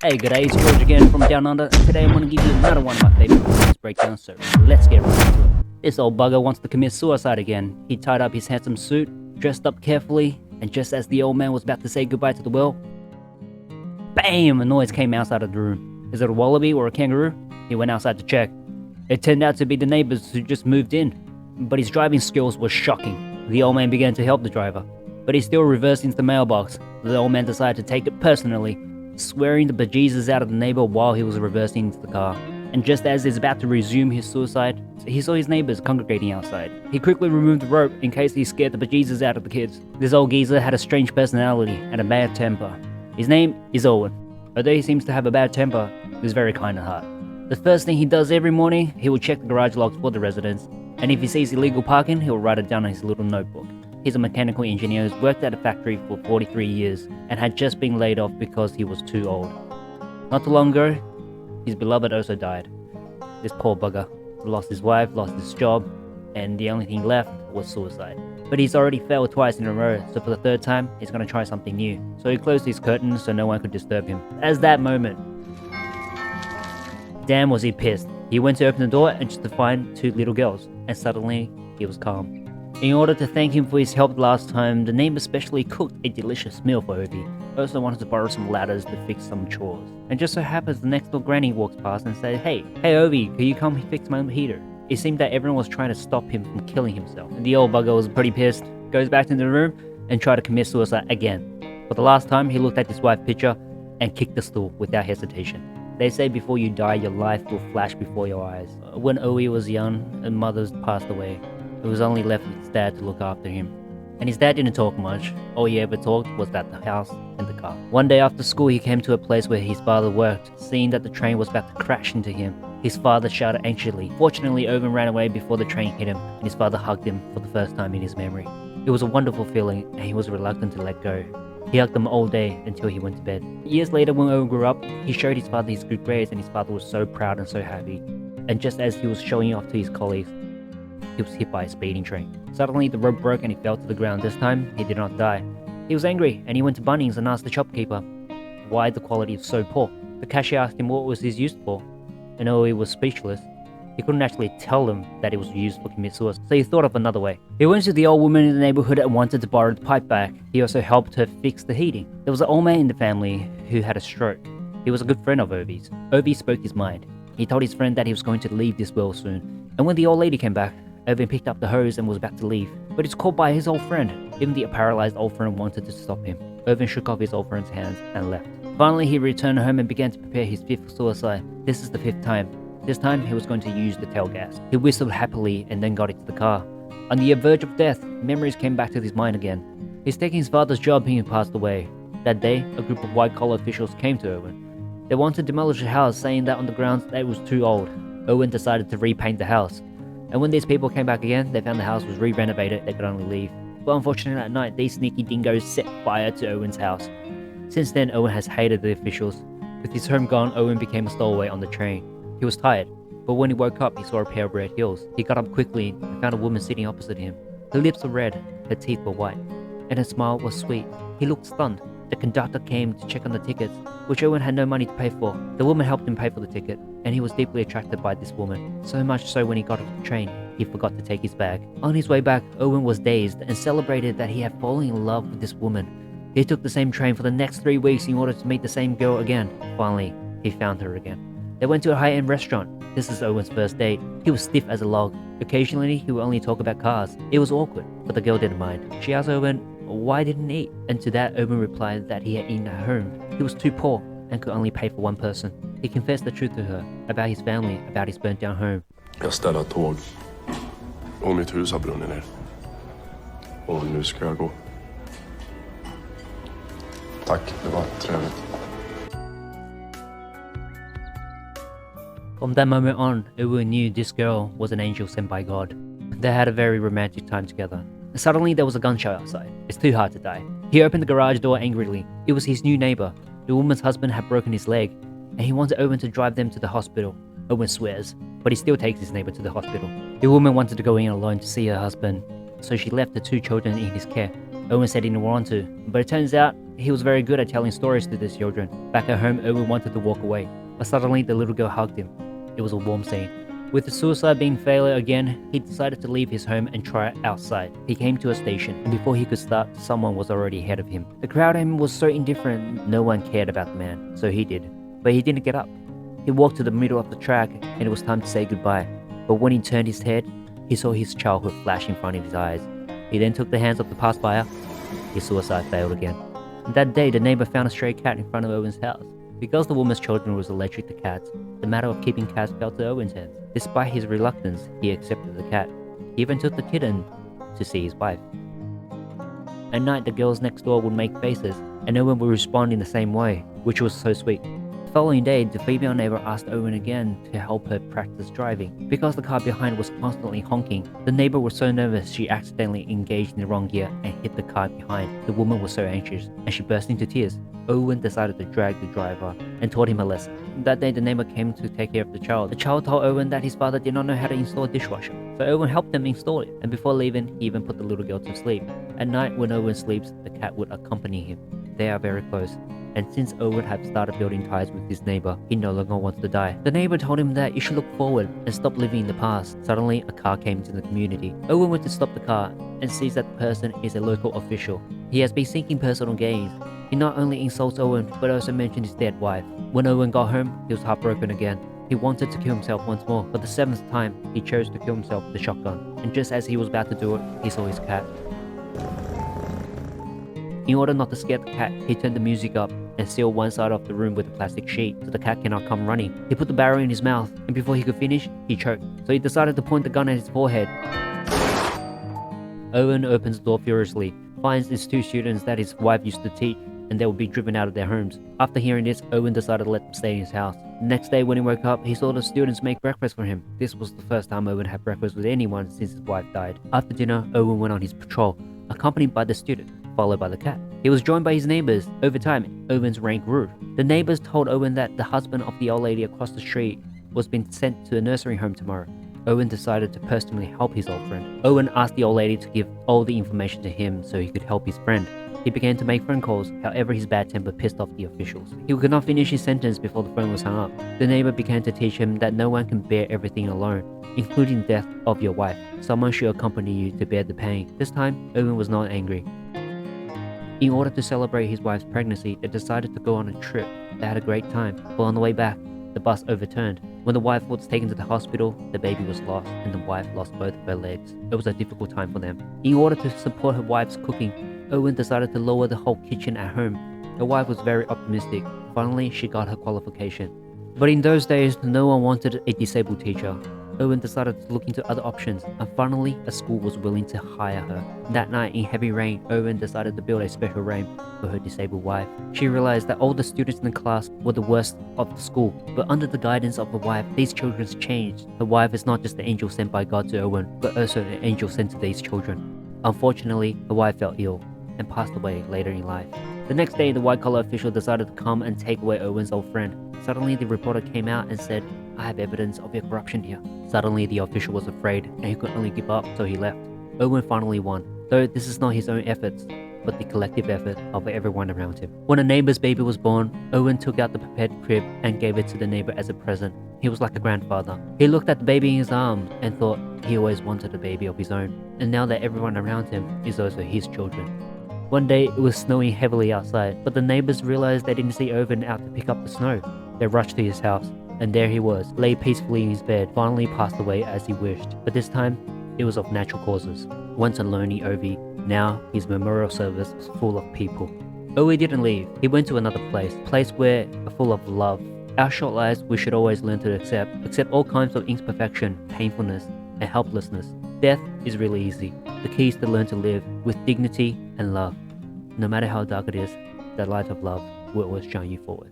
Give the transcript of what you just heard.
Hey, g'day, it's George again from Down Under, and today I'm going to give you another one of my favourite movies breakdowns, so let's get right into it. This old bugger wants to commit suicide again. He tied up his handsome suit, dressed up carefully, and just as the old man was about to say goodbye to the world, BAM! A noise came outside of the room. Is it a wallaby or a kangaroo? He went outside to check. It turned out to be the neighbours who just moved in, but his driving skills were shocking. The old man began to help the driver, but he still reversed into the mailbox. The old man decided to take it personally, swearing the bejesus out of the neighbor while he was reversing into the car. And just as he's about to resume his suicide, he saw his neighbors congregating outside. He quickly removed the rope in case he scared the bejesus out of the kids. This old geezer had a strange personality and a bad temper. His name is Owen. Although he seems to have a bad temper, he's very kind at heart. The first thing he does every morning, he will check the garage locks for the residents, and if he sees illegal parking, he'll write it down on his little notebook. He's a mechanical engineer who's worked at a factory for 43 years and had just been laid off because he was too old. Not too long ago, his beloved also died. This poor bugger lost his wife, lost his job, and the only thing left was suicide. But he's already failed twice in a row, so for the third time, he's gonna try something new. So he closed his curtains so no one could disturb him. As that moment, damn was he pissed. He went to open the door and just to find two little girls, and suddenly he was calm. In order to thank him for his help last time, the neighbor specially cooked a delicious meal for Ovi. Also wanted to borrow some ladders to fix some chores. And just so happens the next door granny walks past and said, Hey Ovi, can you come fix my heater? It seemed that everyone was trying to stop him from killing himself. And the old bugger was pretty pissed, goes back into the room and tried to commit suicide again. For the last time, he looked at his wife's picture and kicked the stool without hesitation. They say before you die, your life will flash before your eyes. When Ovi was young and mother passed away, he was only left with his dad to look after him. And his dad didn't talk much. All he ever talked was about the house and the car. One day after school, he came to a place where his father worked. Seeing that the train was about to crash into him, his father shouted anxiously. Fortunately, Owen ran away before the train hit him, and his father hugged him for the first time in his memory. It was a wonderful feeling, and he was reluctant to let go. He hugged them all day until he went to bed. Years later, when Owen grew up, he showed his father his good grades, and his father was so proud and so happy. And just as he was showing off to his colleagues, he was hit by a speeding train. Suddenly, the rope broke and he fell to the ground. This time, he did not die. He was angry and he went to Bunnings and asked the shopkeeper why the quality is so poor. The cashier asked him what was his used for, and though he was speechless, he couldn't actually tell him that it was used for commit suicide, so he thought of another way. He went to the old woman in the neighborhood and wanted to borrow the pipe back. He also helped her fix the heating. There was an old man in the family who had a stroke. He was a good friend of Ovi's. Ovi spoke his mind. He told his friend that he was going to leave this world soon, and when the old lady came back, Owen picked up the hose and was about to leave, but he's caught by his old friend. Even the paralyzed old friend wanted to stop him. Owen shook off his old friend's hands and left. Finally, he returned home and began to prepare his fifth suicide. This is the fifth time. This time, he was going to use the tail gas. He whistled happily and then got into the car. On the verge of death, memories came back to his mind again. He's taking his father's job being passed away. That day, a group of white-collar officials came to Owen. They wanted to demolish the house, saying that on the grounds that it was too old. Owen decided to repaint the house. And when these people came back again, they found the house was re-renovated, they could only leave. But unfortunately at night, these sneaky dingoes set fire to Owen's house. Since then, Owen has hated the officials. With his home gone, Owen became a stowaway on the train. He was tired, but when he woke up, he saw a pair of red heels. He got up quickly and found a woman sitting opposite him. Her lips were red, her teeth were white, and her smile was sweet. He looked stunned. The conductor came to check on the tickets, which Owen had no money to pay for. The woman helped him pay for the ticket, and he was deeply attracted by this woman. So much so when he got off the train, he forgot to take his bag. On his way back, Owen was dazed and celebrated that he had fallen in love with this woman. He took the same train for the next 3 weeks in order to meet the same girl again. Finally, he found her again. They went to a high-end restaurant. This is Owen's first date. He was stiff as a log. Occasionally, he would only talk about cars. It was awkward, but the girl didn't mind. She asked Owen, why didn't he eat? And to that, Owen replied that he had eaten at home. He was too poor and could only pay for one person. He confessed the truth to her, about his family, about his burnt down home. Jag ställer tåg och mitt hus har brunnit ner. Och nu ska jag gå. Tack, det var trevligt. From that moment on, Owen knew this girl was an angel sent by God. They had a very romantic time together. Suddenly, there was a gunshot outside. It's too hard to die. He opened the garage door angrily. It was his new neighbor. The woman's husband had broken his leg, and he wanted Owen to drive them to the hospital. Owen swears, but he still takes his neighbor to the hospital. The woman wanted to go in alone to see her husband, so she left the two children in his care. Owen said he didn't want to, but it turns out he was very good at telling stories to these children. Back at home, Owen wanted to walk away, but suddenly the little girl hugged him. It was a warm scene. With the suicide being failure again, he decided to leave his home and try it outside. He came to a station, and before he could start, someone was already ahead of him. The crowd and him was so indifferent, no one cared about the man, so he did. But he didn't get up. He walked to the middle of the track, and it was time to say goodbye. But when he turned his head, he saw his childhood flash in front of his eyes. He then took the hands of the passerby. His suicide failed again. And that day, the neighbor found a stray cat in front of Owen's house. Because the woman's children was allergic to cats, the matter of keeping cats fell to Owen's hands. Despite his reluctance, he accepted the cat. He even took the kitten to see his wife. At night, the girls next door would make faces, and Owen would respond in the same way, which was so sweet. The following day, the female neighbor asked Owen again to help her practice driving. Because the car behind was constantly honking, the neighbor was so nervous she accidentally engaged in the wrong gear and hit the car behind. The woman was so anxious, and she burst into tears. Owen decided to drag the driver and taught him a lesson. That day, the neighbor came to take care of the child. The child told Owen that his father did not know how to install a dishwasher, so Owen helped them install it, and before leaving, he even put the little girl to sleep. At night, when Owen sleeps, the cat would accompany him. They are very close. And since Owen had started building ties with his neighbor, he no longer wants to die. The neighbor told him that you should look forward and stop living in the past. Suddenly, a car came into the community. Owen went to stop the car and sees that the person is a local official. He has been seeking personal gains. He not only insults Owen, but also mentioned his dead wife. When Owen got home, he was heartbroken again. He wanted to kill himself once more, but the 7th time, he chose to kill himself with a shotgun. And just as he was about to do it, he saw his cat. In order not to scare the cat, he turned the music up and sealed one side of the room with a plastic sheet so the cat cannot come running. He put the barrel in his mouth, and before he could finish, he choked. So he decided to point the gun at his forehead. Owen opens the door furiously, finds these 2 students that his wife used to teach, and they would be driven out of their homes. After hearing this, Owen decided to let them stay in his house. The next day when he woke up, he saw the students make breakfast for him. This was the first time Owen had breakfast with anyone since his wife died. After dinner, Owen went on his patrol, accompanied by the student, followed by the cat. He was joined by his neighbors. Over time, Owen's rank grew. The neighbors told Owen that the husband of the old lady across the street was being sent to a nursing home tomorrow. Owen decided to personally help his old friend. Owen asked the old lady to give all the information to him so he could help his friend. He began to make phone calls, however his bad temper pissed off the officials. He could not finish his sentence before the phone was hung up. The neighbor began to teach him that no one can bear everything alone, including the death of your wife. Someone should accompany you to bear the pain. This time, Owen was not angry. In order to celebrate his wife's pregnancy, they decided to go on a trip. They had a great time, but on the way back, the bus overturned. When the wife was taken to the hospital, the baby was lost, and the wife lost both of her legs. It was a difficult time for them. In order to support her wife's cooking, Owen decided to lower the whole kitchen at home. The wife was very optimistic. Finally, she got her qualification. But in those days, no one wanted a disabled teacher. Owen decided to look into other options, and finally, a school was willing to hire her. That night, in heavy rain, Owen decided to build a special ramp for her disabled wife. She realized that all the students in the class were the worst of the school, but under the guidance of the wife, these children changed. The wife is not just the angel sent by God to Owen, but also an angel sent to these children. Unfortunately, the wife fell ill and passed away later in life. The next day, the white-collar official decided to come and take away Owen's old friend. Suddenly, the reporter came out and said, "I have evidence of your corruption here." Suddenly, the official was afraid and he could only give up, so he left. Owen finally won, though this is not his own efforts, but the collective effort of everyone around him. When a neighbor's baby was born, Owen took out the prepared crib and gave it to the neighbor as a present. He was like a grandfather. He looked at the baby in his arms and thought he always wanted a baby of his own, and now that everyone around him is also his children. One day, it was snowing heavily outside, but the neighbors realized they didn't see Owen out to pick up the snow. They rushed to his house, and there he was, lay peacefully in his bed, finally passed away as he wished. But this time, it was of natural causes. Once a lonely Ovi, now his memorial service was full of people. Ovi didn't leave. He went to another place where full of love. Our short lives, we should always learn to accept all kinds of imperfection, painfulness, and helplessness. Death is really easy. The key is to learn to live with dignity and love. No matter how dark it is, the light of love will always shine you forward.